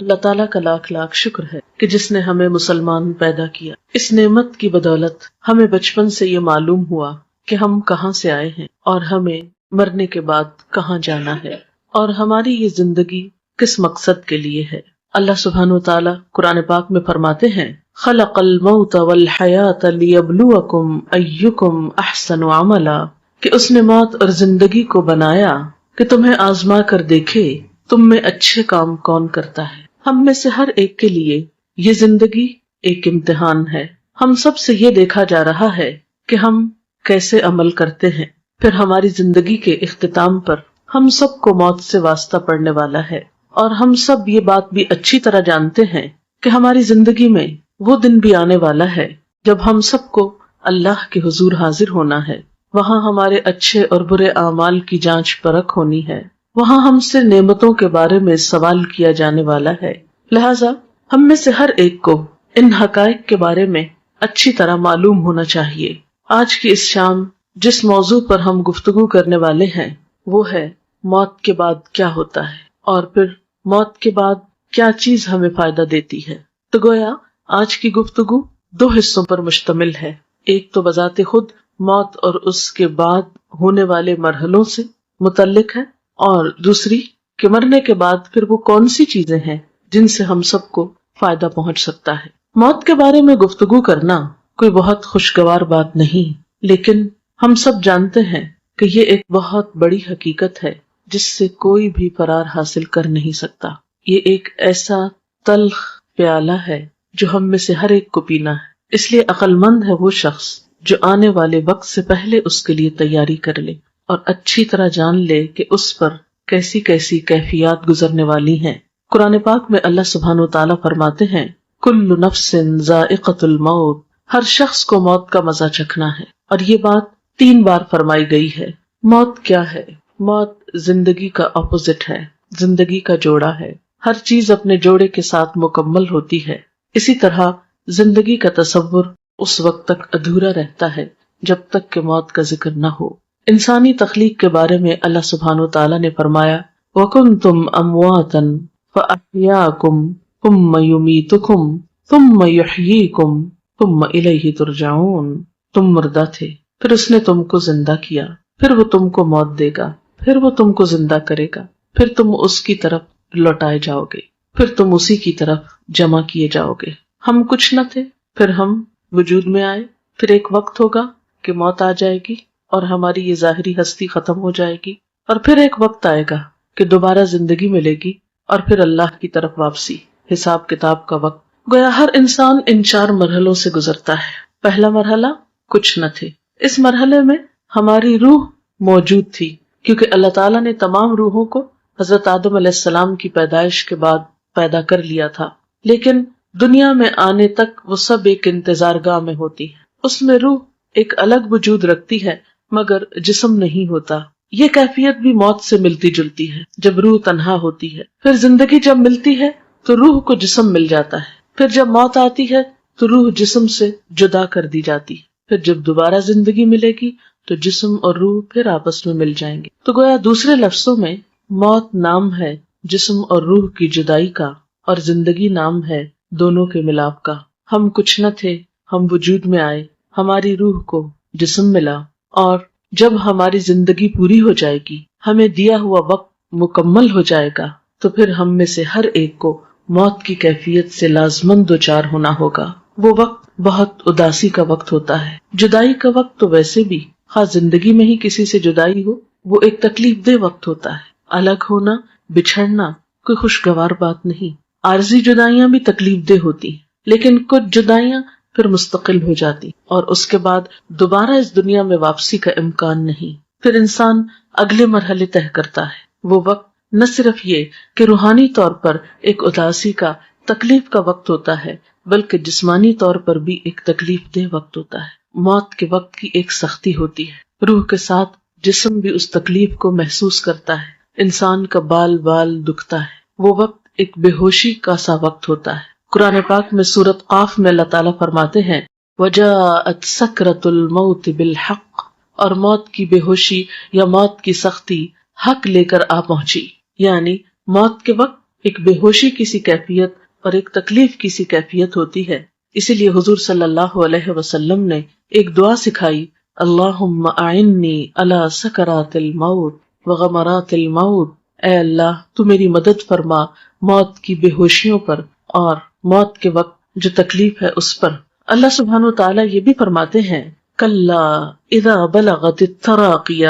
اللہ تعالیٰ کا لاکھ لاکھ شکر ہے کہ جس نے ہمیں مسلمان پیدا کیا. اس نعمت کی بدولت ہمیں بچپن سے یہ معلوم ہوا کہ ہم کہاں سے آئے ہیں اور ہمیں مرنے کے بعد کہاں جانا ہے اور ہماری یہ زندگی کس مقصد کے لیے ہے. اللہ سبحانہ وتعالی قرآن پاک میں فرماتے ہیں خلق الموت والحیات لیبلوکم ایکم احسن عملا، کہ اس نے موت اور زندگی کو بنایا کہ تمہیں آزما کر دیکھے تم میں اچھے کام کون کرتا ہے. ہم میں سے ہر ایک کے لیے یہ زندگی ایک امتحان ہے. ہم سب سے یہ دیکھا جا رہا ہے کہ ہم کیسے عمل کرتے ہیں. پھر ہماری زندگی کے اختتام پر ہم سب کو موت سے واسطہ پڑنے والا ہے، اور ہم سب یہ بات بھی اچھی طرح جانتے ہیں کہ ہماری زندگی میں وہ دن بھی آنے والا ہے جب ہم سب کو اللہ کے حضور حاضر ہونا ہے. وہاں ہمارے اچھے اور برے اعمال کی جانچ پرکھ ہونی ہے. وہاں ہم سے نعمتوں کے بارے میں سوال کیا جانے والا ہے. لہٰذا ہم میں سے ہر ایک کو ان حقائق کے بارے میں اچھی طرح معلوم ہونا چاہیے. آج کی اس شام جس موضوع پر ہم گفتگو کرنے والے ہیں وہ ہے موت کے بعد کیا ہوتا ہے، اور پھر موت کے بعد کیا چیز ہمیں فائدہ دیتی ہے. تو گویا آج کی گفتگو دو حصوں پر مشتمل ہے. ایک تو بذات خود موت اور اس کے بعد ہونے والے مرحلوں سے متعلق ہے، اور دوسری کہ مرنے کے بعد پھر وہ کون سی چیزیں ہیں جن سے ہم سب کو فائدہ پہنچ سکتا ہے. موت کے بارے میں گفتگو کرنا کوئی بہت خوشگوار بات نہیں، لیکن ہم سب جانتے ہیں کہ یہ ایک بہت بڑی حقیقت ہے جس سے کوئی بھی فرار حاصل کر نہیں سکتا. یہ ایک ایسا تلخ پیالہ ہے جو ہم میں سے ہر ایک کو پینا ہے. اس لیے عقل مند ہے وہ شخص جو آنے والے وقت سے پہلے اس کے لیے تیاری کر لے اور اچھی طرح جان لے کہ اس پر کیسی کیسی کیفیات گزرنے والی ہیں. قرآن پاک میں اللہ سبحانہ وتعالیٰ فرماتے ہیں کل نفس ذائقۃ الموت، ہر شخص کو موت کا مزہ چکھنا ہے. اور یہ بات 3 بار فرمائی گئی ہے. موت کیا ہے؟ موت زندگی کا اپوزٹ ہے، زندگی کا جوڑا ہے. ہر چیز اپنے جوڑے کے ساتھ مکمل ہوتی ہے. اسی طرح زندگی کا تصور اس وقت تک ادھورا رہتا ہے جب تک کہ موت کا ذکر نہ ہو. انسانی تخلیق کے بارے میں اللہ سبحانہ وتعالیٰ نے فرمایا وَكُنْتُمْ أَمْوَاتًا فَأَحْيَاكُمْ ثُمَّ يُمِيتُكُمْ ثُمَّ يُحْيِيكُمْ ثُمَّ إِلَيْهِ تُرْجَعُونَ. تم مردہ تھے، پھر اس نے تم کو زندہ کیا، پھر وہ تم کو موت دے گا، پھر وہ تم کو زندہ کرے گا، پھر تم اس کی طرف لوٹائے جاؤ گے، پھر تم اسی کی طرف جمع کیے جاؤ گے. ہم کچھ نہ تھے، پھر ہم وجود میں آئے، پھر ایک وقت ہوگا کہ موت آ جائے گی اور ہماری یہ ظاہری ہستی ختم ہو جائے گی، اور پھر ایک وقت آئے گا کہ دوبارہ زندگی ملے گی اور پھر اللہ کی طرف واپسی، حساب کتاب کا وقت. گویا ہر انسان ان 4 مرحلوں سے گزرتا ہے. پہلا مرحلہ کچھ نہ تھے. اس مرحلے میں ہماری روح موجود تھی کیونکہ اللہ تعالیٰ نے تمام روحوں کو حضرت آدم علیہ السلام کی پیدائش کے بعد پیدا کر لیا تھا، لیکن دنیا میں آنے تک وہ سب ایک انتظار گاہ میں ہوتی ہے. اس میں روح ایک الگ وجود رکھتی ہے مگر جسم نہیں ہوتا. یہ کیفیت بھی موت سے ملتی جلتی ہے جب روح تنہا ہوتی ہے. پھر زندگی جب ملتی ہے تو روح کو جسم مل جاتا ہے. پھر جب موت آتی ہے تو روح جسم سے جدا کر دی جاتی ہے. پھر جب دوبارہ زندگی ملے گی تو جسم اور روح پھر آپس میں مل جائیں گے. تو گویا دوسرے لفظوں میں موت نام ہے جسم اور روح کی جدائی کا، اور زندگی نام ہے دونوں کے ملاپ کا. ہم کچھ نہ تھے، ہم وجود میں آئے، ہماری روح کو جسم ملا، اور جب ہماری زندگی پوری ہو جائے گی، ہمیں دیا ہوا وقت مکمل ہو جائے گا، تو پھر ہم میں سے ہر ایک کو موت کی کیفیت سے لازماً دوچار ہونا ہوگا. وہ وقت بہت اداسی کا وقت ہوتا ہے. جدائی کا وقت تو ویسے بھی خاص زندگی میں ہی کسی سے جدائی ہو وہ ایک تکلیف دہ وقت ہوتا ہے. الگ ہونا، بچھڑنا کوئی خوشگوار بات نہیں. عارضی جدائیاں بھی تکلیف دہ ہوتی ہیں، لیکن کچھ جدائیاں پھر مستقل ہو جاتی اور اس کے بعد دوبارہ اس دنیا میں واپسی کا امکان نہیں. پھر انسان اگلے مرحلے طے کرتا ہے. وہ وقت نہ صرف یہ کہ روحانی طور پر ایک اداسی کا، تکلیف کا وقت ہوتا ہے، بلکہ جسمانی طور پر بھی ایک تکلیف دہ وقت ہوتا ہے. موت کے وقت کی ایک سختی ہوتی ہے، روح کے ساتھ جسم بھی اس تکلیف کو محسوس کرتا ہے. انسان کا بال بال دکھتا ہے. وہ وقت ایک بے ہوشی کا سا وقت ہوتا ہے. قرآن پاک میں سورۃ قاف میں اللہ تعالیٰ فرماتے ہیں وَجَاءَتْ سَكْرَةُ الْمَوْتِ بِالْحَقِّ، اور موت کی بے ہوشی یا موت کی سختی حق لے کر آ پہنچی. یعنی موت کے وقت ایک بے ہوشی کی سی کیفیت اور ایک تکلیف کی سی کیفیت ہوتی ہے. اسی لیے حضور صلی اللہ علیہ وسلم نے ایک دعا سکھائی، اللہم اعنی علی سکرات الموت وغمرات الموت. اے اللہ تو میری مدد فرما موت کی بے ہوشیوں پر اور موت کے وقت جو تکلیف ہے اس پر. اللہ سبحانہ وتعالی یہ بھی فرماتے ہیں، کلا اذا بلغت التراقی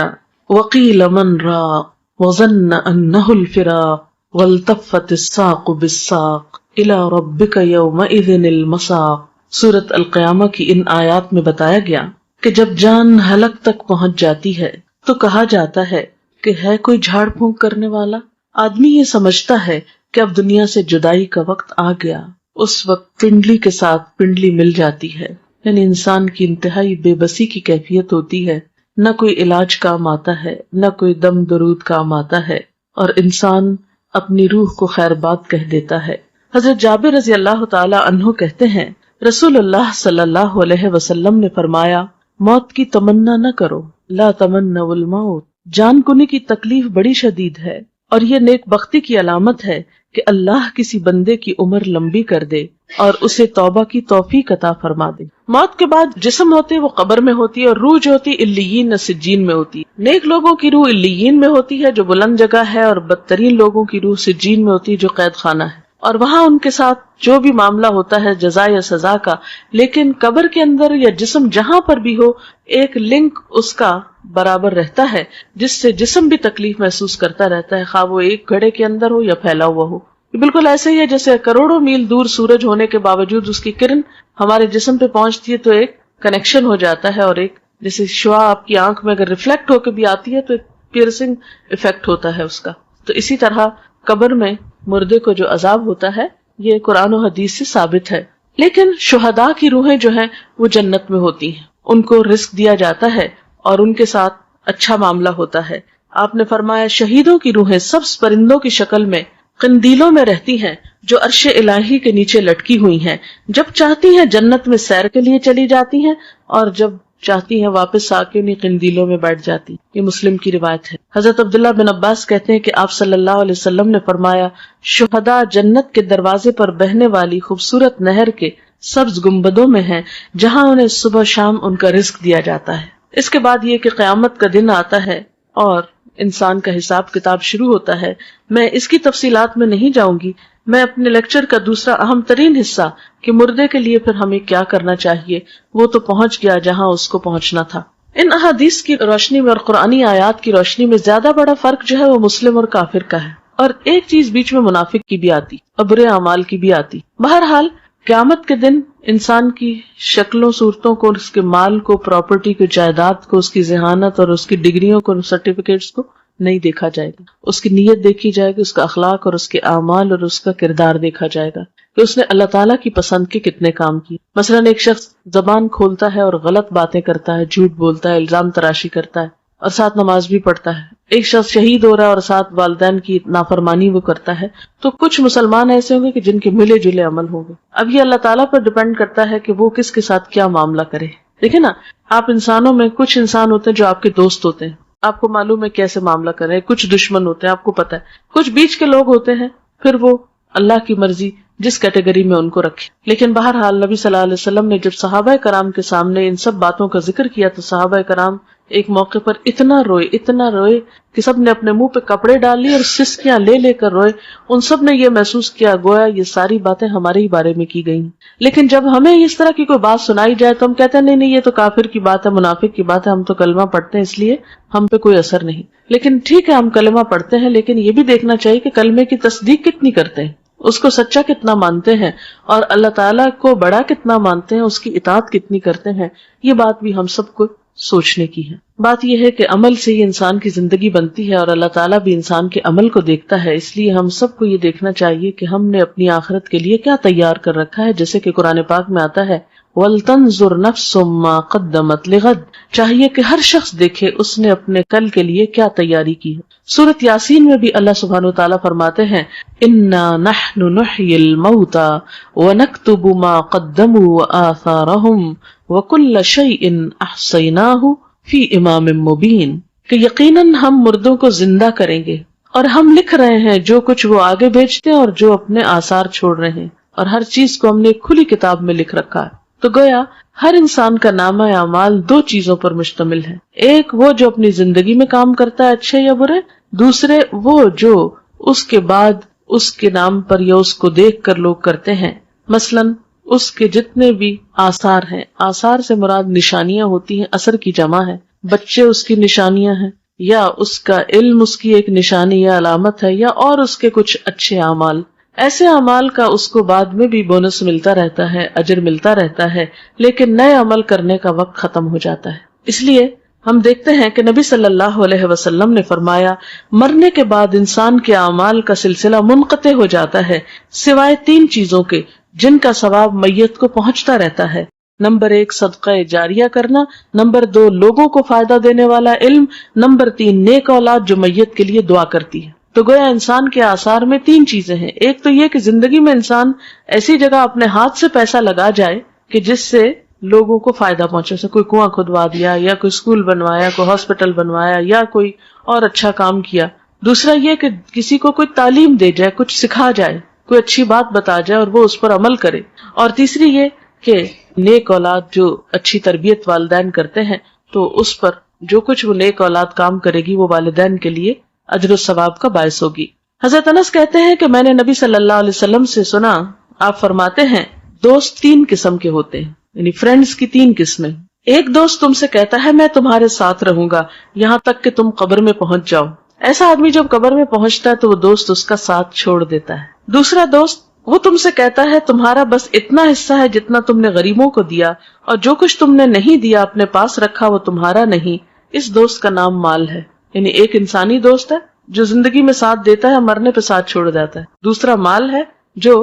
وقیل من راق وظن انہ الفراق والتفت الساق بالساق الی ربک یومئذ المساق. سورۃ القیامہ کی ان آیات میں بتایا گیا کہ جب جان حلق تک پہنچ جاتی ہے تو کہا جاتا ہے کہ ہے کوئی جھاڑ پھونک کرنے والا. آدمی یہ سمجھتا ہے کہ اب دنیا سے جدائی کا وقت آ گیا. اس وقت پنڈلی کے ساتھ پنڈلی مل جاتی ہے، یعنی انسان کی انتہائی بے بسی کی کیفیت ہوتی ہے. نہ کوئی علاج کام آتا ہے، نہ کوئی دم درود کام آتا ہے، اور انسان اپنی روح کو خیر بات کہہ دیتا ہے. حضرت جابر رضی اللہ تعالی عنہ کہتے ہیں، رسول اللہ صلی اللہ علیہ وسلم نے فرمایا، موت کی تمنا نہ کرو، لا تمنوا الموت. جان کنی کی تکلیف بڑی شدید ہے، اور یہ نیک بختی کی علامت ہے کہ اللہ کسی بندے کی عمر لمبی کر دے اور اسے توبہ کی توفیق عطا فرما دے. موت کے بعد جسم ہوتے وہ قبر میں ہوتی ہے، اور روح جو ہوتی علیین سجین میں ہوتی ہے. نیک لوگوں کی روح علیین میں ہوتی ہے جو بلند جگہ ہے، اور بدترین لوگوں کی روح سجین میں ہوتی ہے جو قید خانہ ہے، اور وہاں ان کے ساتھ جو بھی معاملہ ہوتا ہے جزا یا سزا کا. لیکن قبر کے اندر یا جسم جہاں پر بھی ہو ایک لنک اس کا برابر رہتا ہے، جس سے جسم بھی تکلیف محسوس کرتا رہتا ہے، خواہ وہ ایک گھڑے کے اندر ہو یا پھیلا ہوا ہو. یہ بالکل ایسے ہی ہے جیسے کروڑوں میل دور سورج ہونے کے باوجود اس کی کرن ہمارے جسم پہ پہنچتی ہے تو ایک کنیکشن ہو جاتا ہے، اور ایک جیسے شعاع آپ کی آنکھ میں اگر ریفلیکٹ ہو کے بھی آتی ہے تو ایک پیئرسنگ افیکٹ ہوتا ہے اس کا. تو اسی طرح قبر میں مردے کو جو عذاب ہوتا ہے یہ قرآن و حدیث سے ثابت ہے. لیکن شہداء کی روحیں جو ہیں وہ جنت میں ہوتی ہیں، ان کو رزق دیا جاتا ہے اور ان کے ساتھ اچھا معاملہ ہوتا ہے. آپ نے فرمایا شہیدوں کی روحیں سبز پرندوں کی شکل میں قندیلوں میں رہتی ہیں جو عرش الہی کے نیچے لٹکی ہوئی ہیں. جب چاہتی ہیں جنت میں سیر کے لیے چلی جاتی ہیں، اور جب چاہتی ہیں واپس آ کے انہیں قندیلوں میں بیٹھ جاتی. یہ مسلم کی روایت ہے. حضرت عبداللہ بن عباس کہتے ہیں کہ آپ صلی اللہ علیہ وسلم نے فرمایا، شہداء جنت کے دروازے پر بہنے والی خوبصورت نہر کے سبز گنبدوں میں ہیں جہاں انہیں صبح شام ان کا رزق دیا جاتا ہے. اس کے بعد یہ کہ قیامت کا دن آتا ہے اور انسان کا حساب کتاب شروع ہوتا ہے. میں اس کی تفصیلات میں نہیں جاؤں گی. میں اپنے لیکچر کا دوسرا اہم ترین حصہ کہ مردے کے لیے پھر ہمیں کیا کرنا چاہیے وہ تو پہنچ گیا جہاں اس کو پہنچنا تھا. ان احادیث کی روشنی میں اور قرآنی آیات کی روشنی میں زیادہ بڑا فرق جو ہے وہ مسلم اور کافر کا ہے، اور ایک چیز بیچ میں منافق کی بھی آتی اور برے اعمال کی بھی آتی. بہرحال قیامت کے دن انسان کی شکلوں صورتوں کو، اس کے مال کو، پراپرٹی کو، جائیداد کو، اس کی ذہانت اور اس کی ڈگریوں کو، سرٹیفکیٹس کو نہیں دیکھا جائے گا. اس کی نیت دیکھی جائے گی، اس کا اخلاق اور اس کے اعمال اور اس کا کردار دیکھا جائے گا کہ اس نے اللہ تعالیٰ کی پسند کے کتنے کام کیے. مثلاً ایک شخص زبان کھولتا ہے اور غلط باتیں کرتا ہے، جھوٹ بولتا ہے، الزام تراشی کرتا ہے اور ساتھ نماز بھی پڑھتا ہے. ایک شخص شہید ہو رہا ہے اور ساتھ والدین کی نافرمانی وہ کرتا ہے. تو کچھ مسلمان ایسے ہوں گے کہ جن کے ملے جلے عمل ہوں گے. اب یہ اللہ تعالیٰ پر ڈیپینڈ کرتا ہے کہ وہ کس کے ساتھ کیا معاملہ کرے. دیکھیں نا، آپ انسانوں میں کچھ انسان ہوتے ہیں جو آپ کے دوست ہوتے ہیں، آپ کو معلوم ہے کیسے معاملہ کریں. کچھ دشمن ہوتے ہیں، آپ کو پتا ہے. کچھ بیچ کے لوگ ہوتے ہیں، پھر وہ اللہ کی مرضی جس کیٹیگری میں ان کو رکھے. لیکن بہرحال نبی صلی اللہ علیہ وسلم نے جب صحابہ کرام کے سامنے ان سب باتوں کا ذکر کیا تو صحابہ کرام ایک موقع پر اتنا روئے کہ سب نے اپنے منہ پہ کپڑے ڈال لیے اور سسکیاں لے لے کر روئے. ان سب نے یہ محسوس کیا گویا یہ ساری باتیں ہمارے ہی بارے میں کی گئی. لیکن جب ہمیں اس طرح کی کوئی بات سنائی جائے تو ہم کہتے ہیں نہیں یہ تو کافر کی بات ہے، منافق کی بات ہے، ہم تو کلمہ پڑھتے ہیں اس لیے ہم پہ کوئی اثر نہیں. لیکن ٹھیک ہے ہم کلمہ پڑھتے ہیں، لیکن یہ بھی دیکھنا چاہیے کہ کلمے کی تصدیق کتنی کرتے ہیں، اس کو سچا کتنا مانتے ہیں، اور اللہ تعالیٰ کو بڑا کتنا مانتے ہیں، اس کی اطاعت کتنی کرتے ہیں. یہ بات بھی ہم سب کو سوچنے کی ہے. بات یہ ہے کہ عمل سے ہی انسان کی زندگی بنتی ہے اور اللہ تعالیٰ بھی انسان کے عمل کو دیکھتا ہے. اس لیے ہم سب کو یہ دیکھنا چاہیے کہ ہم نے اپنی آخرت کے لیے کیا تیار کر رکھا ہے. جیسے کہ قرآن پاک میں آتا ہے وَلْتَنْظُرْ نَفْسٌ مَا قَدَّمَتْ لِغَدٍ، چاہیے کہ ہر شخص دیکھے اس نے اپنے کل کے لیے کیا تیاری کی ہے. سورۃ یاسین میں بھی اللہ سبحانہ و تعالیٰ فرماتے ہیں اِنَّا نَحْنُ نُحْيِي الْمَوْتَى وَنَكْتُبُ مَا قَدَّمُوا وَآثَارَهُمْ وَكُلَّ شَيْءٍ أَحْصَيْنَاهُ فِي إِمَامٍ مُبِينٍ، کہ یقیناً ہم مردوں کو زندہ کریں گے اور ہم لکھ رہے ہیں جو کچھ وہ آگے بھیجتے ہیں اور جو اپنے آثار چھوڑ رہے ہیں، اور ہر چیز کو ہم نے ایک کھلی کتاب میں لکھ رکھا ہے۔ تو گویا ہر انسان کا نامہ اعمال دو چیزوں پر مشتمل ہے، ایک وہ جو اپنی زندگی میں کام کرتا ہے اچھے یا برے، دوسرے وہ جو اس کے بعد اس کے نام پر یا اس کو دیکھ کر لوگ کرتے ہیں۔ مثلاً اس کے جتنے بھی آثار ہیں، آثار سے مراد نشانیاں ہوتی ہیں، اثر کی جمع ہے، بچے اس کی نشانیاں ہیں، یا اس کا علم اس کی ایک نشانی یا علامت ہے، یا اور اس کے کچھ اچھے اعمال۔ ایسے اعمال کا اس کو بعد میں بھی بونس ملتا رہتا ہے، اجر ملتا رہتا ہے، لیکن نئے عمل کرنے کا وقت ختم ہو جاتا ہے۔ اس لیے ہم دیکھتے ہیں کہ نبی صلی اللہ علیہ وسلم نے فرمایا، مرنے کے بعد انسان کے اعمال کا سلسلہ منقطع ہو جاتا ہے سوائے تین چیزوں کے جن کا ثواب میت کو پہنچتا رہتا ہے۔ نمبر 1 صدقہ جاریہ کرنا، نمبر 2 لوگوں کو فائدہ دینے والا علم، نمبر 3 نیک اولاد جو میت کے لیے دعا کرتی ہے۔ تو گویا انسان کے آثار میں تین چیزیں ہیں، ایک تو یہ کہ زندگی میں انسان ایسی جگہ اپنے ہاتھ سے پیسہ لگا جائے کہ جس سے لوگوں کو فائدہ پہنچے، سے کوئی کنواں کھدوا دیا، یا کوئی اسکول بنوایا، کوئی ہاسپٹل بنوایا، یا کوئی اور اچھا کام کیا۔ دوسرا یہ کہ کسی کو کوئی تعلیم دے جائے، کچھ سکھا جائے، کوئی اچھی بات بتا جائے اور وہ اس پر عمل کرے۔ اور تیسری یہ کہ نیک اولاد جو اچھی تربیت والدین کرتے ہیں، تو اس پر جو کچھ وہ نیک اولاد کام کرے گی وہ والدین کے لیے اجر و ثواب کا باعث ہوگی۔ حضرت انس کہتے ہیں کہ میں نے نبی صلی اللہ علیہ وسلم سے سنا، آپ فرماتے ہیں دوست تین قسم کے ہوتے ہیں، یعنی فرینڈز کی تین قسمیں۔ ایک دوست تم سے کہتا ہے میں تمہارے ساتھ رہوں گا یہاں تک کہ تم قبر میں پہنچ جاؤ۔ ایسا آدمی جب قبر میں پہنچتا ہے تو وہ دوست اس کا ساتھ چھوڑ دیتا ہے۔ دوسرا دوست وہ تم سے کہتا ہے تمہارا بس اتنا حصہ ہے جتنا تم نے غریبوں کو دیا، اور جو کچھ تم نے نہیں دیا اپنے پاس رکھا وہ تمہارا نہیں۔ اس دوست کا نام مال ہے۔ یعنی ایک انسانی دوست ہے جو زندگی میں ساتھ دیتا ہے، مرنے پہ ساتھ چھوڑ جاتا ہے۔ دوسرا مال ہے جو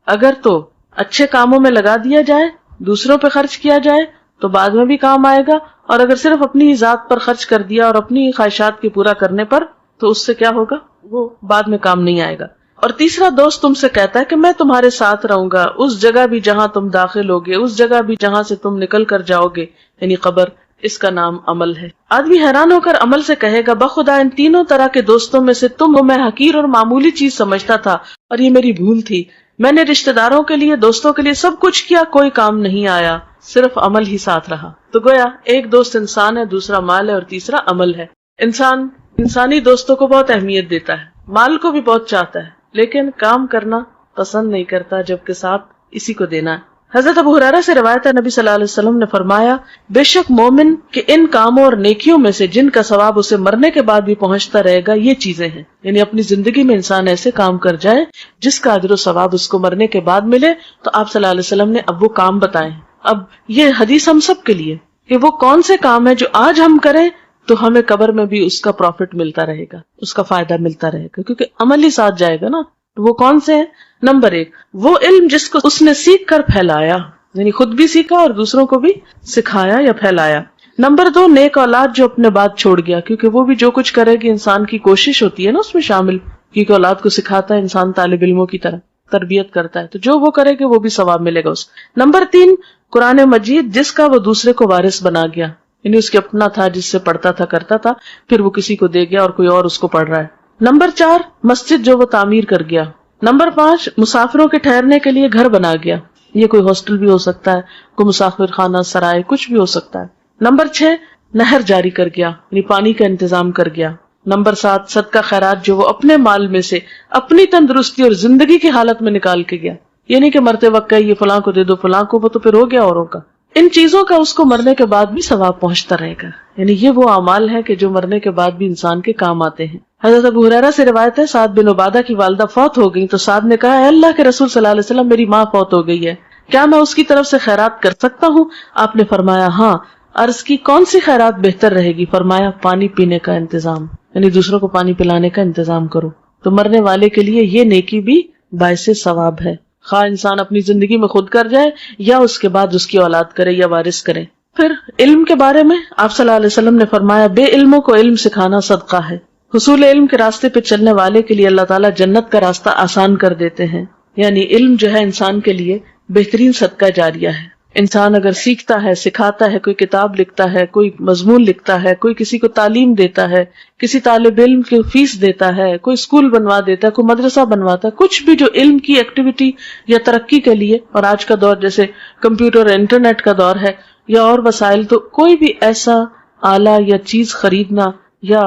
اگر تو اچھے کاموں میں لگا دیا جائے، دوسروں پہ خرچ کیا جائے تو بعد میں بھی کام آئے گا، اور اگر صرف اپنی ہی ذات پر خرچ کر دیا اور اپنی خواہشات کے پورا کرنے پر تو اس سے کیا ہوگا، وہ بعد میں کام نہیں آئے گا۔ اور تیسرا دوست تم سے کہتا ہے کہ میں تمہارے ساتھ رہوں گا اس جگہ بھی جہاں تم داخل ہوگے، اس جگہ بھی جہاں سے تم نکل کر جاؤ گے، یعنی قبر۔ اس کا نام عمل ہے۔ آدمی حیران ہو کر عمل سے کہے گا بخدا ان تینوں طرح کے دوستوں میں سے تم میں حقیر اور معمولی چیز سمجھتا تھا، اور یہ میری بھول تھی۔ میں نے رشتہ داروں کے لیے، دوستوں کے لیے سب کچھ کیا، کوئی کام نہیں آیا، صرف عمل ہی ساتھ رہا۔ تو گویا ایک دوست انسان ہے، دوسرا مال ہے، اور تیسرا عمل ہے۔ انسان انسانی دوستوں کو بہت اہمیت دیتا ہے، مال کو بھی بہت چاہتا ہے، لیکن کام کرنا پسند نہیں کرتا جبکہ ساتھ اسی کو دینا ہے۔ حضرت ابو ہریرہ سے روایت ہے، نبی صلی اللہ علیہ وسلم نے فرمایا بے شک مومن کے ان کاموں اور نیکیوں میں سے جن کا ثواب اسے مرنے کے بعد بھی پہنچتا رہے گا یہ چیزیں ہیں، یعنی اپنی زندگی میں انسان ایسے کام کر جائے جس کا اجر و ثواب اس کو مرنے کے بعد ملے۔ تو آپ صلی اللہ علیہ وسلم نے اب وہ کام بتائے۔ اب یہ حدیث ہم سب کے لیے کہ وہ کون سے کام ہیں جو آج ہم کریں تو ہمیں قبر میں بھی اس کا پروفٹ ملتا رہے گا، اس کا فائدہ ملتا رہے گا، کیونکہ عمل ہی ساتھ جائے گا نا۔ تو وہ کون سے ہیں؟ نمبر 1 وہ علم جس کو اس نے سیکھ کر پھیلایا، یعنی خود بھی سیکھا اور دوسروں کو بھی سکھایا یا پھیلایا۔ نمبر 2 نیک اولاد جو اپنے بعد چھوڑ گیا، کیونکہ وہ بھی جو کچھ کرے گی انسان کی کوشش ہوتی ہے نا اس میں شامل، کیونکہ اولاد کو سکھاتا ہے انسان، طالب علموں کی طرح تربیت کرتا ہے، تو جو وہ کرے گی وہ بھی ثواب ملے گا اس۔ نمبر 3 قرآن مجید جس کا وہ دوسرے کو وارث بنا گیا، یعنی اس کے اپنا تھا جس سے پڑھتا تھا کرتا تھا، پھر وہ کسی کو دے گیا اور کوئی اور اس کو پڑھ رہا ہے۔ نمبر 4 مسجد جو وہ تعمیر کر گیا۔ نمبر 5 مسافروں کے ٹھہرنے کے لیے گھر بنا گیا، یہ کوئی ہاسٹل بھی ہو سکتا ہے، کوئی مسافر خانہ، سرائے، کچھ بھی ہو سکتا ہے۔ نمبر 6 نہر جاری کر گیا، یعنی پانی کا انتظام کر گیا۔ نمبر 7 صدقہ خیرات جو وہ اپنے مال میں سے اپنی تندرستی اور زندگی کی حالت میں نکال کے گیا، یعنی کہ مرتے وقت کہ یہ فلاں کو دے دو فلاں کو، وہ تو پھر ہو گیا اوروں کا۔ ان چیزوں کا اس کو مرنے کے بعد بھی ثواب پہنچتا رہے گا، یعنی یہ وہ اعمال ہیں کہ جو مرنے کے بعد بھی انسان کے کام آتے ہیں۔ حضرت ابو ہریرہ سے روایت ہے سعد بن عبادہ کی والدہ فوت ہو گئی تو سعد نے کہا اے اللہ کے رسول صلی اللہ علیہ وسلم میری ماں فوت ہو گئی ہے، کیا میں اس کی طرف سے خیرات کر سکتا ہوں؟ آپ نے فرمایا ہاں۔ عرض کی کون سی خیرات بہتر رہے گی؟ فرمایا پانی پینے کا انتظام، یعنی دوسروں کو پانی پلانے کا انتظام کرو۔ تو مرنے والے کے لیے یہ نیکی بھی باعث ثواب ہے، خواہ انسان اپنی زندگی میں خود کر جائے یا اس کے بعد اس کی اولاد کرے یا وارث کرے۔ پھر علم کے بارے میں آپ صلی اللہ علیہ وسلم نے فرمایا بے علموں کو علم سکھانا صدقہ ہے۔ حصول علم کے راستے پہ چلنے والے کے لیے اللہ تعالیٰ جنت کا راستہ آسان کر دیتے ہیں، یعنی علم جو ہے انسان کے لیے بہترین صدقہ جاریہ ہے۔ انسان اگر سیکھتا ہے، سکھاتا ہے، کوئی کتاب لکھتا ہے، کوئی مضمون لکھتا ہے، کوئی کسی کو تعلیم دیتا ہے، کسی طالب علم کی فیس دیتا ہے، کوئی اسکول بنوا دیتا ہے، کوئی مدرسہ بنواتا ہے، کچھ بھی جو علم کی ایکٹیویٹی یا ترقی کے لیے، اور آج کا دور جیسے کمپیوٹر انٹرنیٹ کا دور ہے یا اور وسائل، تو کوئی بھی ایسا آلہ یا چیز خریدنا یا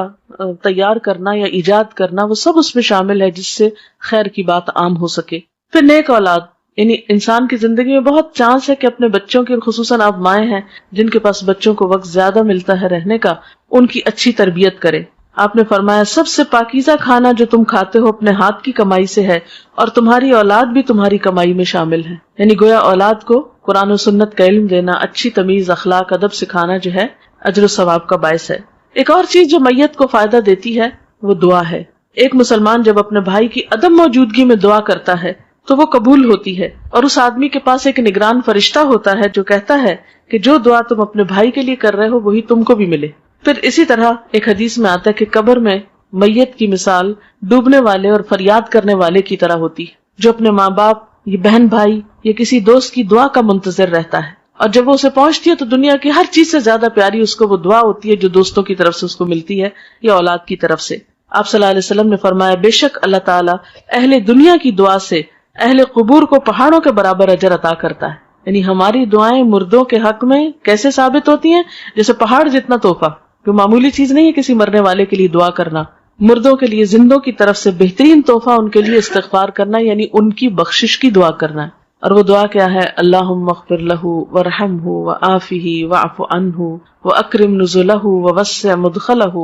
تیار کرنا یا ایجاد کرنا، وہ سب اس میں شامل ہے جس سے خیر کی بات عام ہو سکے۔ پھر نیک اولاد، یعنی انسان کی زندگی میں بہت چانس ہے کہ اپنے بچوں کی، خصوصاً آپ مائیں ہیں جن کے پاس بچوں کو وقت زیادہ ملتا ہے رہنے کا، ان کی اچھی تربیت کرے۔ آپ نے فرمایا سب سے پاکیزہ کھانا جو تم کھاتے ہو اپنے ہاتھ کی کمائی سے ہے، اور تمہاری اولاد بھی تمہاری کمائی میں شامل ہے۔ یعنی گویا اولاد کو قرآن و سنت کا علم دینا، اچھی تمیز، اخلاق، ادب سکھانا جو ہے اجر و ثواب کا باعث ہے۔ ایک اور چیز جو میت کو فائدہ دیتی ہے وہ دعا ہے۔ ایک مسلمان جب اپنے بھائی کی عدم موجودگی میں دعا کرتا ہے تو وہ قبول ہوتی ہے، اور اس آدمی کے پاس ایک نگران فرشتہ ہوتا ہے جو کہتا ہے کہ جو دعا تم اپنے بھائی کے لیے کر رہے ہو وہی تم کو بھی ملے۔ پھر اسی طرح ایک حدیث میں آتا ہے کہ قبر میں میت کی مثال ڈوبنے والے اور فریاد کرنے والے کی طرح ہوتی ہے، جو اپنے ماں باپ یا بہن بھائی یا کسی دوست کی دعا کا منتظر رہتا ہے، اور جب وہ اسے پہنچتی ہے تو دنیا کی ہر چیز سے زیادہ پیاری اس کو وہ دعا ہوتی ہے جو دوستوں کی طرف سے اس کو ملتی ہے یا اولاد کی طرف سے۔ آپ صلی اللہ علیہ وسلم نے فرمایا بے شک اللہ تعالیٰ اہل دنیا کی دعا سے اہل قبور کو پہاڑوں کے برابر اجر عطا کرتا ہے۔ یعنی ہماری دعائیں مردوں کے حق میں کیسے ثابت ہوتی ہیں؟ جیسے پہاڑ جتنا تحفہ، جو معمولی چیز نہیں ہے کسی مرنے والے کے لیے دعا کرنا۔ مردوں کے لیے زندوں کی طرف سے بہترین تحفہ ان کے لیے استغفار کرنا، یعنی ان کی بخشش کی دعا کرنا ہے۔ اور وہ دعا کیا ہے؟ اللہم اغفر لہ وارحمہ وعافہ واعف عنہ واکرم نزلہ ووسع مدخلہ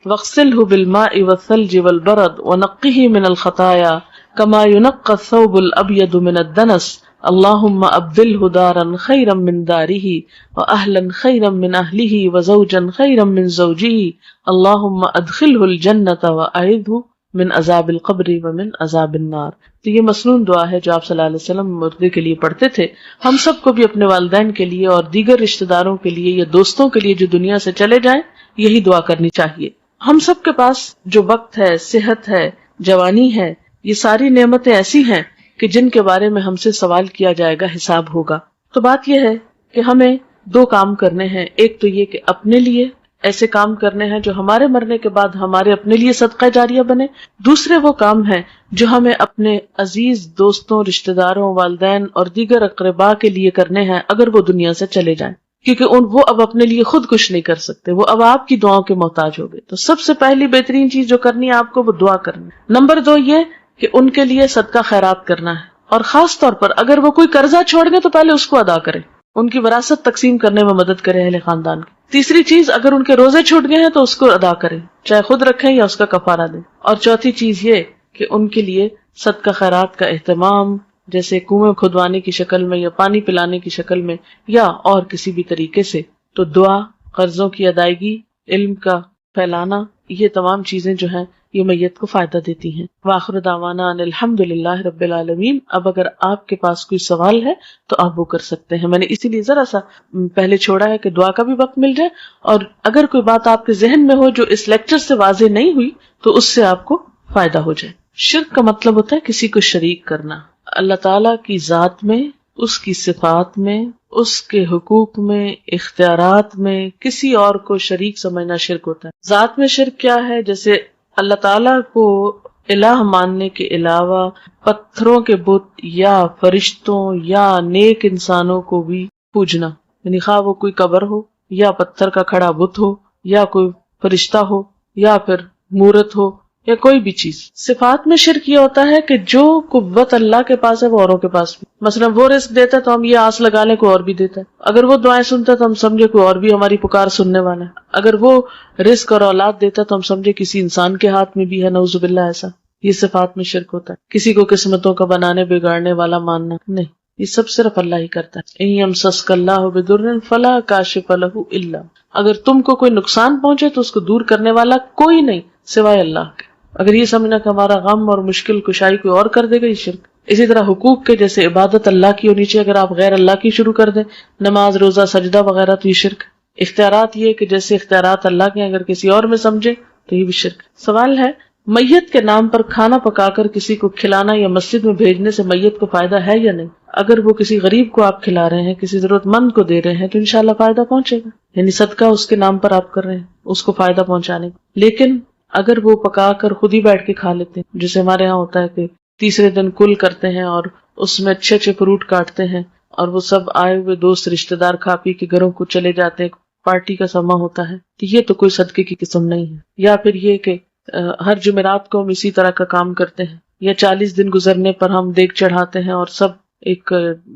واغسلہ بالماء والثلج والبرد ونقہ من الخطایا کما ينقى الثوب الابيض من الدنس اللهم ابدله دارا خيرا من داره واهلا خيرا من اهله وزوجا خيرا من زوجه اللهم ادخله الجنة واعذه من عذاب القبر ومن عذاب النار۔ تو یہ مسنون دعا ہے جو آپ صلی اللہ علیہ وسلم مردے کے لیے پڑھتے تھے۔ ہم سب کو بھی اپنے والدین کے لیے اور دیگر رشتہ داروں کے لیے یا دوستوں کے لیے جو دنیا سے چلے جائیں یہی دعا کرنی چاہیے۔ ہم سب کے پاس جو وقت ہے، صحت ہے، جوانی ہے، یہ ساری نعمتیں ایسی ہیں کہ جن کے بارے میں ہم سے سوال کیا جائے گا، حساب ہوگا۔ تو بات یہ ہے کہ ہمیں دو کام کرنے ہیں۔ ایک تو یہ کہ اپنے لیے ایسے کام کرنے ہیں جو ہمارے مرنے کے بعد ہمارے اپنے لیے صدقہ جاریہ بنے۔ دوسرے وہ کام ہیں جو ہمیں اپنے عزیز دوستوں، رشتہ داروں، والدین اور دیگر اقرباء کے لیے کرنے ہیں اگر وہ دنیا سے چلے جائیں، کیونکہ وہ اب اپنے لیے خود کچھ نہیں کر سکتے، وہ اب آپ کی دعاؤں کے محتاج ہو گئے۔ تو سب سے پہلی بہترین چیز جو کرنی ہے آپ کو وہ دعا کرنی۔ نمبر 2 یہ کہ ان کے لیے صدقہ خیرات کرنا ہے، اور خاص طور پر اگر وہ کوئی قرضہ چھوڑ گئے تو پہلے اس کو ادا کریں، ان کی وراثت تقسیم کرنے میں مدد کریں اہل خاندان کی۔ تیسری چیز، اگر ان کے روزے چھوٹ گئے ہیں تو اس کو ادا کریں، چاہے خود رکھیں یا اس کا کفارہ دیں۔ اور چوتھی چیز یہ کہ ان کے لیے صدقہ خیرات کا اہتمام، جیسے کنویں کھدوانے کی شکل میں یا پانی پلانے کی شکل میں یا اور کسی بھی طریقے سے، تو دعا، قرضوں کی ادائیگی، علم کا پھیلانا، یہ تمام چیزیں جو ہیں یہ میت کو فائدہ دیتی ہیں۔ وآخر دعوانا ان الحمد للہ رب العالمین۔ اب اگر آپ کے پاس کوئی سوال ہے تو آپ وہ کر سکتے ہیں۔ میں نے اسی لیے ذرا سا پہلے چھوڑا ہے کہ دعا کا بھی وقت مل جائے، اور اگر کوئی بات آپ کے ذہن میں ہو جو اس لیکچر سے واضح نہیں ہوئی تو اس سے آپ کو فائدہ ہو جائے۔ شرک کا مطلب ہوتا ہے کسی کو شریک کرنا۔ اللہ تعالیٰ کی ذات میں، اس کی صفات میں، اس کے حقوق میں، اختیارات میں کسی اور کو شریک سمجھنا شرک ہوتا ہے۔ ذات میں شرک کیا ہے؟ جیسے اللہ تعالیٰ کو الہ ماننے کے علاوہ پتھروں کے بت یا فرشتوں یا نیک انسانوں کو بھی پوجنا، یعنی خواہ وہ کوئی قبر ہو یا پتھر کا کھڑا بت ہو یا کوئی فرشتہ ہو یا پھر مورت ہو یا کوئی بھی چیز۔ صفات میں شرک یہ ہوتا ہے کہ جو قوت اللہ کے پاس ہے وہ اوروں کے پاس بھی، مثلا وہ رزق دیتا ہے تو ہم یہ آس لگا لیں کوئی اور بھی دیتا ہے، اگر وہ دعائیں سنتا ہے تو ہم سمجھے کوئی اور بھی ہماری پکار سننے والا ہے، اگر وہ رزق اور اولاد دیتا ہے تو ہم سمجھے کسی انسان کے ہاتھ میں بھی ہے، نعوذ باللہ ایسا۔ یہ صفات میں شرک ہوتا ہے۔ کسی کو قسمتوں کا بنانے بگاڑنے والا ماننا نہیں، یہ سب صرف اللہ ہی کرتا ہے۔ ان یمسسک اللہ بضر فلا کاشف لہ الا، اگر تم کو کوئی نقصان پہنچے تو اس کو دور کرنے والا کوئی نہیں سوائے اللہ کے۔ اگر یہ سمجھنا کہ ہمارا غم اور مشکل کشائی کوئی اور کر دے گا، یہ شرک۔ اسی طرح حقوق کے، جیسے عبادت اللہ کی ہونی چاہیے، اگر آپ غیر اللہ کی شروع کر دیں، نماز، روزہ، سجدہ وغیرہ، تو یہ شرک۔ اختیارات یہ کہ جیسے اختیارات اللہ کے اگر کسی اور میں سمجھے تو یہ بھی شرک۔ سوال ہے میت کے نام پر کھانا پکا کر کسی کو کھلانا یا مسجد میں بھیجنے سے میت کو فائدہ ہے یا نہیں؟ اگر وہ کسی غریب کو آپ کھلا رہے ہیں، کسی ضرورت مند کو دے رہے ہیں، تو انشاءاللہ فائدہ پہنچے گا، یعنی صدقہ اس کے نام پر آپ کر رہے ہیں، اس کو فائدہ پہنچانے کا۔ لیکن اگر وہ پکا کر خود ہی بیٹھ کے کھا لیتے ہیں، جیسے ہمارے ہاں ہوتا ہے کہ تیسرے دن کل کرتے ہیں اور اس میں اچھے اچھے فروٹ کاٹتے ہیں اور وہ سب آئے ہوئے دوست رشتہ دار کھا پی کے گھروں کو چلے جاتے ہیں، پارٹی کا سما ہوتا ہے، تو یہ تو کوئی صدقے کی قسم نہیں ہے۔ یا پھر یہ کہ ہر جمعرات کو ہم اسی طرح کا کام کرتے ہیں، یا 40 دن گزرنے پر ہم دیگ چڑھاتے ہیں اور سب ایک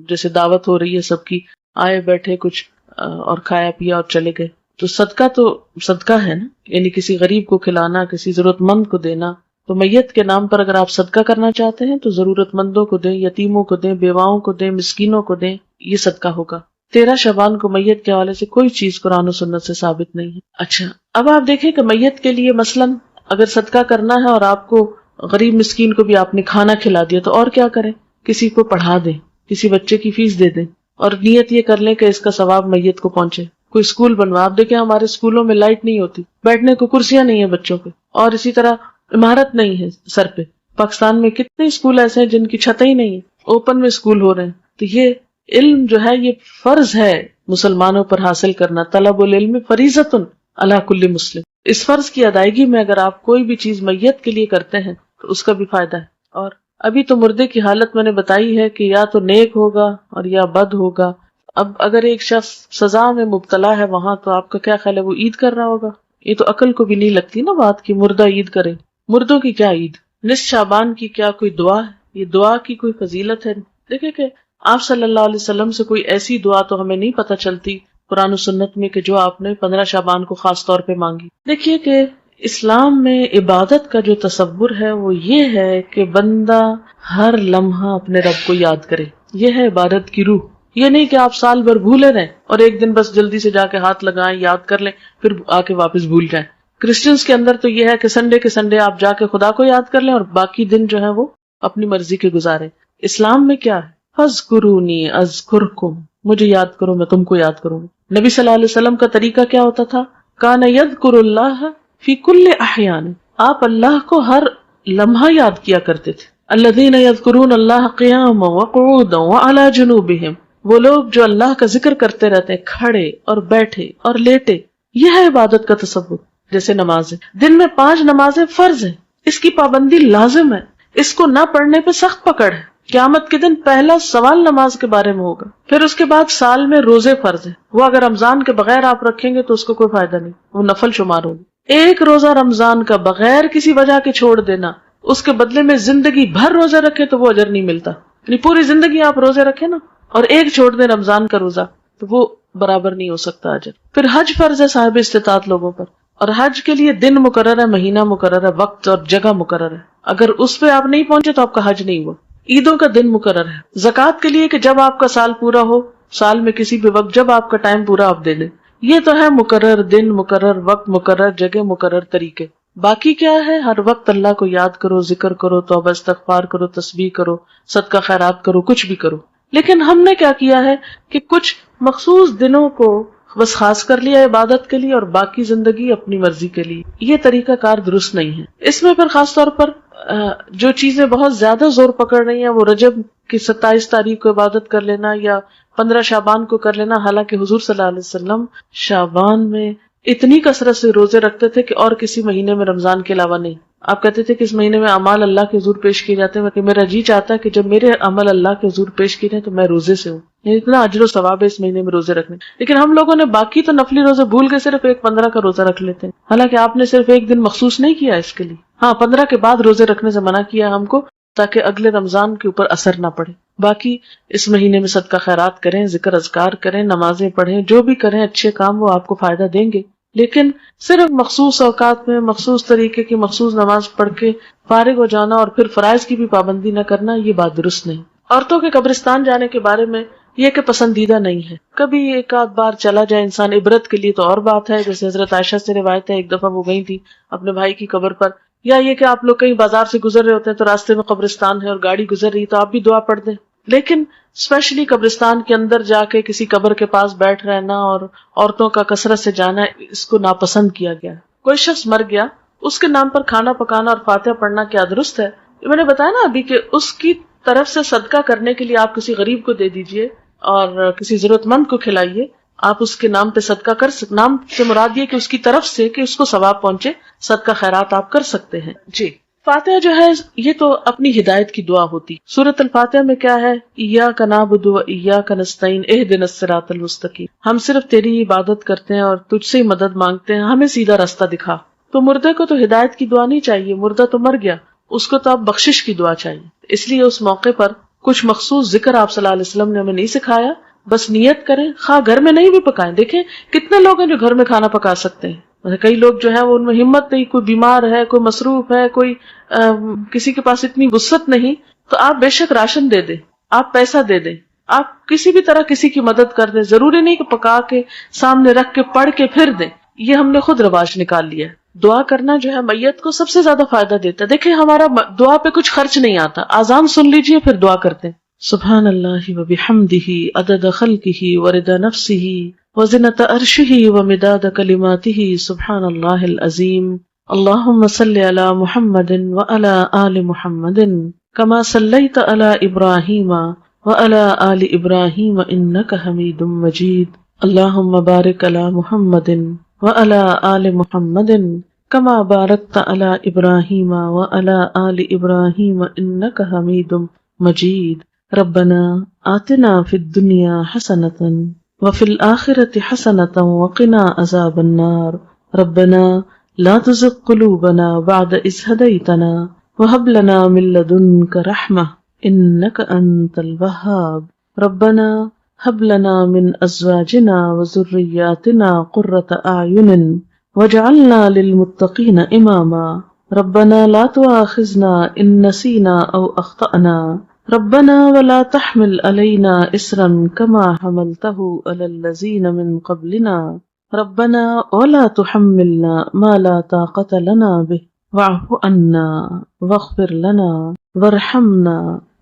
جیسے دعوت ہو رہی ہے سب کی، آئے بیٹھے کچھ اور کھایا پیا اور چلے گئے، تو صدقہ ہے نا، یعنی کسی غریب کو کھلانا، کسی ضرورت مند کو دینا۔ تو میت کے نام پر اگر آپ صدقہ کرنا چاہتے ہیں تو ضرورت مندوں کو دیں، یتیموں کو دیں، بیواؤں کو دیں، مسکینوں کو دیں، یہ صدقہ ہوگا۔ 13 شعبان کو میت کے حوالے سے کوئی چیز قرآن و سنت سے ثابت نہیں ہے۔ اچھا، اب آپ دیکھیں کہ میت کے لیے مثلاً اگر صدقہ کرنا ہے اور آپ کو غریب مسکین کو بھی آپ نے کھانا کھلا دیا، تو اور کیا کریں؟ کسی کو پڑھا دیں، کسی بچے کی فیس دے دیں، اور نیت یہ کر لیں کہ اس کا ثواب میت کو پہنچے۔ کوئی اسکول بنوا، آپ دیکھیں ہمارے اسکولوں میں لائٹ نہیں ہوتی، بیٹھنے کو کرسیاں نہیں ہیں بچوں پہ، اور اسی طرح عمارت نہیں ہے سر پہ۔ پاکستان میں کتنے اسکول ایسے ہیں جن کی چھتیں ہی نہیں ہیں، اوپن میں اسکول ہو رہے ہیں۔ تو یہ علم جو ہے یہ فرض ہے مسلمانوں پر حاصل کرنا، طلب العلم فریضۃ علی کل مسلم۔ اس فرض کی ادائیگی میں اگر آپ کوئی بھی چیز میت کے لیے کرتے ہیں تو اس کا بھی فائدہ ہے۔ اور ابھی تو مردے کی حالت میں نے بتائی ہے کہ یا تو نیک ہوگا اور یا بد ہوگا۔ اب اگر ایک شخص سزا میں مبتلا ہے وہاں، تو آپ کا کیا خیال ہے وہ عید کر رہا ہوگا؟ یہ تو عقل کو بھی نہیں لگتی نا بات کہ مردہ عید کرے۔ مردوں کی کیا عید؟ نصف شعبان کی کیا کوئی دعا ہے؟ یہ دعا کی کوئی فضیلت ہے؟ دیکھیں کہ آپ صلی اللہ علیہ وسلم سے کوئی ایسی دعا تو ہمیں نہیں پتہ چلتی قرآن و سنت میں کہ جو آپ نے 15 شعبان کو خاص طور پہ مانگی۔ دیکھیے کہ اسلام میں عبادت کا جو تصور ہے وہ یہ ہے کہ بندہ ہر لمحہ اپنے رب کو یاد کرے، یہ ہے عبادت کی روح۔ یہ نہیں کہ آپ سال بھر بھولے رہیں اور ایک دن بس جلدی سے جا کے ہاتھ لگائیں، یاد کر لیں، پھر آ کے واپس بھول جائیں۔ کرسچنز کے اندر تو یہ ہے کہ سنڈے کے سنڈے آپ جا کے خدا کو یاد کر لیں اور باقی دن جو ہے وہ اپنی مرضی کے گزاریں۔ اسلام میں کیا ہے؟ فاذکرونی اذکرکم، مجھے یاد کرو میں تم کو یاد کروں گا۔ نبی صلی اللہ علیہ وسلم کا طریقہ کیا ہوتا تھا؟ کان یذکر اللہ فی کل احیان، آپ اللہ کو ہر لمحہ یاد کیا کرتے تھے۔ الذین یذکرون اللہ قیاما وقعودا وعلی جنوبہم، وہ لوگ جو اللہ کا ذکر کرتے رہتے ہیں کھڑے اور بیٹھے اور لیٹے۔ یہ ہے عبادت کا تصور۔ جیسے نمازیں، دن میں 5 نمازیں فرض ہیں، اس کی پابندی لازم ہے، اس کو نہ پڑھنے پہ سخت پکڑ ہے۔ قیامت کے دن پہلا سوال نماز کے بارے میں ہوگا۔ پھر اس کے بعد سال میں روزے فرض ہیں، وہ اگر رمضان کے بغیر آپ رکھیں گے تو اس کو کوئی فائدہ نہیں، وہ نفل شمار ہوگی۔ ایک روزہ رمضان کا بغیر کسی وجہ کے چھوڑ دینا، اس کے بدلے میں زندگی بھر روزے رکھے تو وہ اجر نہیں ملتا۔ یعنی پوری زندگی آپ روزے رکھے نا اور ایک چھوڑ دیں رمضان کا روزہ تو وہ برابر نہیں ہو سکتا اجر۔ پھر حج فرض ہے صاحب استطاعت لوگوں پر، اور حج کے لیے دن مقرر ہے، مہینہ مقرر ہے، وقت اور جگہ مقرر ہے۔ اگر اس پہ آپ نہیں پہنچے تو آپ کا حج نہیں ہوا۔ عیدوں کا دن مقرر ہے، زکوٰۃ کے لیے کہ جب آپ کا سال پورا ہو، سال میں کسی بھی وقت جب آپ کا ٹائم پورا آپ دے دیں، یہ تو ہے مقرر دن، مقرر وقت، مقرر جگہ، مقرر طریقے۔ باقی کیا ہے؟ ہر وقت اللہ کو یاد کرو، ذکر کرو، توبہ استغفار کرو، تسبیح کرو، صدقہ خیرات کرو، کچھ بھی کرو۔ لیکن ہم نے کیا کیا ہے کہ کچھ مخصوص دنوں کو بس خاص کر لیا عبادت کے لیے اور باقی زندگی اپنی مرضی کے لیے۔ یہ طریقہ کار درست نہیں ہے۔ اس میں پھر خاص طور پر جو چیزیں بہت زیادہ زور پکڑ رہی ہیں وہ رجب کی 27 تاریخ کو عبادت کر لینا یا 15 شعبان کو کر لینا، حالانکہ حضور صلی اللہ علیہ وسلم شعبان میں اتنی کثرت سے روزے رکھتے تھے کہ اور کسی مہینے میں رمضان کے علاوہ نہیں۔ آپ کہتے تھے کہ اس مہینے میں اعمال اللہ کے حضور پیش کیے جاتے ہیں، کہ میرا جی چاہتا ہے کہ جب میرے عمل اللہ کے حضور پیش کیے جائیں تو میں روزے سے ہوں، یعنی اتنا اجر و ثواب ہے اس مہینے میں روزے رکھنے۔ لیکن ہم لوگوں نے باقی تو نفلی روزے بھول کے صرف ایک 15 کا روزہ رکھ لیتے ہیں، حالانکہ آپ نے صرف ایک دن مخصوص نہیں کیا اس کے لیے۔ ہاں 15 کے بعد روزے رکھنے سے منع کیا ہم کو تاکہ اگلے رمضان کے اوپر اثر نہ پڑے۔ باقی اس مہینے میں صدقہ خیرات کریں، ذکر اذکار کریں، نمازیں پڑھیں، جو بھی کریں اچھے کام وہ آپ کو فائدہ دیں گے۔ لیکن صرف مخصوص اوقات میں مخصوص طریقے کی مخصوص نماز پڑھ کے فارغ ہو جانا اور پھر فرائض کی بھی پابندی نہ کرنا، یہ بات درست نہیں۔ عورتوں کے قبرستان جانے کے بارے میں یہ کہ پسندیدہ نہیں ہے، کبھی ایک آدھ بار چلا جائے انسان عبرت کے لیے تو اور بات ہے، جیسے حضرت عائشہ سے روایت ہے ایک دفعہ وہ گئی تھی اپنے بھائی کی قبر پر، یا یہ کہ آپ لوگ کہیں بازار سے گزر رہے ہوتے ہیں تو راستے میں قبرستان ہے اور گاڑی گزر رہی تو آپ بھی دعا پڑھ دیں۔ لیکن اسپیشلی قبرستان کے اندر جا کے کسی قبر کے پاس بیٹھ رہنا اور عورتوں کا کثرت سے جانا، اس کو ناپسند کیا گیا ہے۔ کوئی شخص مر گیا، اس کے نام پر کھانا پکانا اور فاتحہ پڑھنا کیا درست ہے؟ میں نے بتایا نا ابھی کہ اس کی طرف سے صدقہ کرنے کے لیے آپ کسی غریب کو دے دیجئے اور کسی ضرورت مند کو کھلائیے. آپ اس کے نام پہ صدقہ کر سکتے. نام سے مراد یہ کہ اس کی طرف سے کہ اس کو ثواب پہنچے، صدقہ خیرات آپ کر سکتے ہیں. جی فاتحہ جو ہے یہ تو اپنی ہدایت کی دعا ہوتی. سورۃ الفاتحہ میں کیا ہے؟ ایاک نعبد و ایاک نستعین اہدنا الصراط المستقیم. ہم صرف تیری عبادت کرتے ہیں اور تجھ سے ہی مدد مانگتے ہیں، ہمیں سیدھا راستہ دکھا. تو مردے کو تو ہدایت کی دعا نہیں چاہیے، مردہ تو مر گیا، اس کو تو اب بخشش کی دعا چاہیے. اس لیے اس موقع پر کچھ مخصوص ذکر آپ صلی اللہ علیہ وسلم نے ہمیں نہیں سکھایا. بس نیت کریں، خواہ گھر میں نہیں بھی پکائیں. دیکھیں کتنے لوگ ہیں جو گھر میں کھانا پکا سکتے ہیں. کئی لوگ جو ہے وہ ان میں ہمت نہیں، کوئی بیمار ہے، کوئی مصروف ہے، کوئی کسی کے پاس اتنی وسعت نہیں، تو آپ بے شک راشن دے دیں، آپ پیسہ دے دیں، آپ کسی بھی طرح کسی کی مدد کر دیں. ضروری نہیں کہ پکا کے سامنے رکھ کے پڑھ کے پھر دیں. یہ ہم نے خود رواج نکال لیا ہے. دعا کرنا جو ہے میت کو سب سے زیادہ فائدہ دیتا ہے. دیکھیں ہمارا دعا پہ کچھ خرچ نہیں آتا. اذان سن لیجئے پھر دعا کرتے ہیں. سبحان اللہ وبحمدہ عدد خلقہ ورضا نفسہ وزنۃ عرشہ ومداد کلماتہ سبحان اللہ العظیم. اللہم صلی علی محمد وعلی آل محمد کما صلیت علی ابراہیم وعلی آل ابراہیم انک حمید مجید. اللہم بارک علی محمد وعلی آل محمد کما بارکت علی ابراہیم وعلی آل ابراہیم انک حمید مجید. ربنا آتنا فی الدنیا حسنۃ وفی الآخرۃ حسنۃ وقنا عذاب النار. ربنا لا تزغ قلوبنا بعد اذ ہدیتنا وہب لنا من لدنک رحمۃ انک انت الوہاب. ربنا ہب لنا من ازواجنا وذریاتنا قرۃ اعین واجعلنا للمتقین اماما. ربنا لا تؤاخذنا ان نسینا او اخطأنا. ربنا ولا تحمل علينا إصرا كما حملته على الذين من قبلنا. ربنا ولا تحملنا ما لا طاقة لنا به واعف عنا واغفر لنا وارحمنا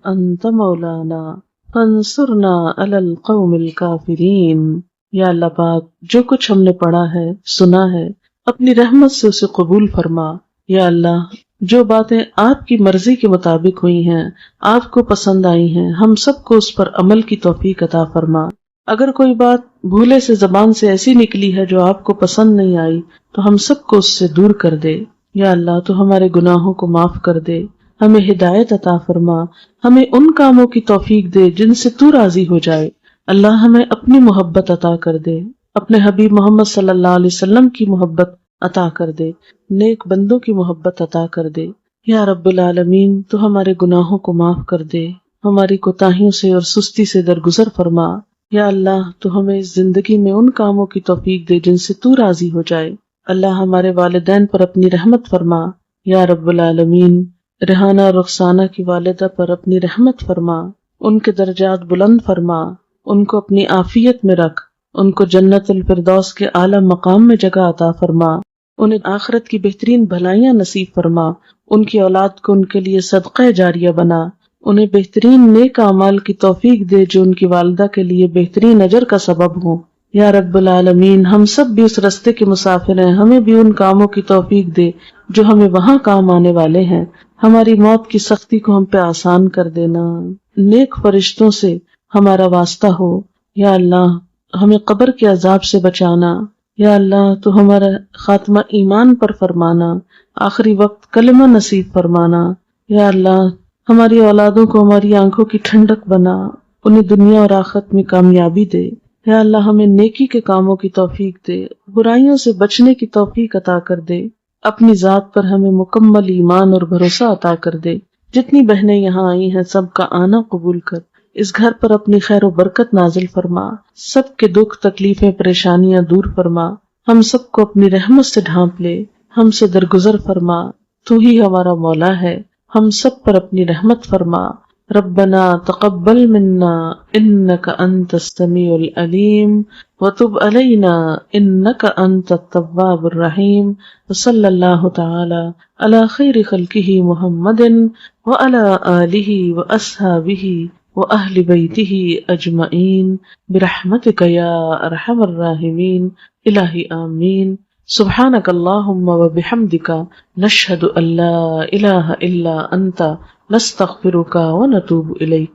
أنت مولانا فانصرنا على القوم الكافرين. یا اللہ پاک جو کچھ ہم نے پڑھا ہے سنا ہے اپنی رحمت سے اسے قبول فرما. یا اللہ جو باتیں آپ کی مرضی کے مطابق ہوئی ہیں، آپ کو پسند آئی ہیں، ہم سب کو اس پر عمل کی توفیق عطا فرما. اگر کوئی بات بھولے سے زبان سے ایسی نکلی ہے جو آپ کو پسند نہیں آئی تو ہم سب کو اس سے دور کر دے. یا اللہ تو ہمارے گناہوں کو معاف کر دے، ہمیں ہدایت عطا فرما، ہمیں ان کاموں کی توفیق دے جن سے تو راضی ہو جائے. اللہ ہمیں اپنی محبت عطا کر دے، اپنے حبیب محمد صلی اللہ علیہ وسلم کی محبت عطا کر دے، نیک بندوں کی محبت عطا کر دے. یا رب العالمین تو ہمارے گناہوں کو معاف کر دے، ہماری کوتاہیوں سے اور سستی سے درگزر فرما. یا اللہ تو ہمیں اس زندگی میں ان کاموں کی توفیق دے جن سے تو راضی ہو جائے. اللہ ہمارے والدین پر اپنی رحمت فرما. یا رب العالمین ریحانہ اور رخسانہ کی والدہ پر اپنی رحمت فرما، ان کے درجات بلند فرما، ان کو اپنی عافیت میں رکھ، ان کو جنت الفردوس کے اعلیٰ مقام میں جگہ عطا فرما، انہیں آخرت کی بہترین بھلائیاں نصیب فرما، ان کی اولاد کو ان کے لیے صدقہ جاریہ بنا، انہیں بہترین نیک اعمال کی توفیق دے جو ان کی والدہ کے لیے بہترین اجر کا سبب ہوں. یا رب العالمین ہم سب بھی اس رستے کے مسافر ہیں، ہمیں بھی ان کاموں کی توفیق دے جو ہمیں وہاں کام آنے والے ہیں. ہماری موت کی سختی کو ہم پہ آسان کر دینا، نیک فرشتوں سے ہمارا واسطہ ہو. یا اللہ ہمیں قبر کے عذاب سے بچانا. یا اللہ تو ہمارا خاتمہ ایمان پر فرمانا، آخری وقت کلمہ نصیب فرمانا. یا اللہ ہماری اولادوں کو ہماری آنکھوں کی ٹھنڈک بنا، انہیں دنیا اور آخرت میں کامیابی دے. یا اللہ ہمیں نیکی کے کاموں کی توفیق دے، برائیوں سے بچنے کی توفیق عطا کر دے. اپنی ذات پر ہمیں مکمل ایمان اور بھروسہ عطا کر دے. جتنی بہنیں یہاں آئی ہیں سب کا آنا قبول کر، اس گھر پر اپنی خیر و برکت نازل فرما، سب کے دکھ تکلیفیں پریشانیاں دور فرما، ہم سب کو اپنی رحمت سے ڈھانپ لے، ہم سے درگزر فرما. تو ہی ہمارا مولا ہے، ہم سب پر اپنی رحمت فرما. ربنا تقبل منا انک انت السمیع العلیم وتب علینا انک انت التواب الرحیم. وصلی اللہ تعالی علی خیر خلقہ محمد وعلی آلہ واصحابہ وأهل بيته أجمعين برحمتك يا أرحم الراحمين. إلهي آمين. سبحانک اللہم و بحمدک نشہد ان لا الہ الا انت نستغفرک و نتوب الیک.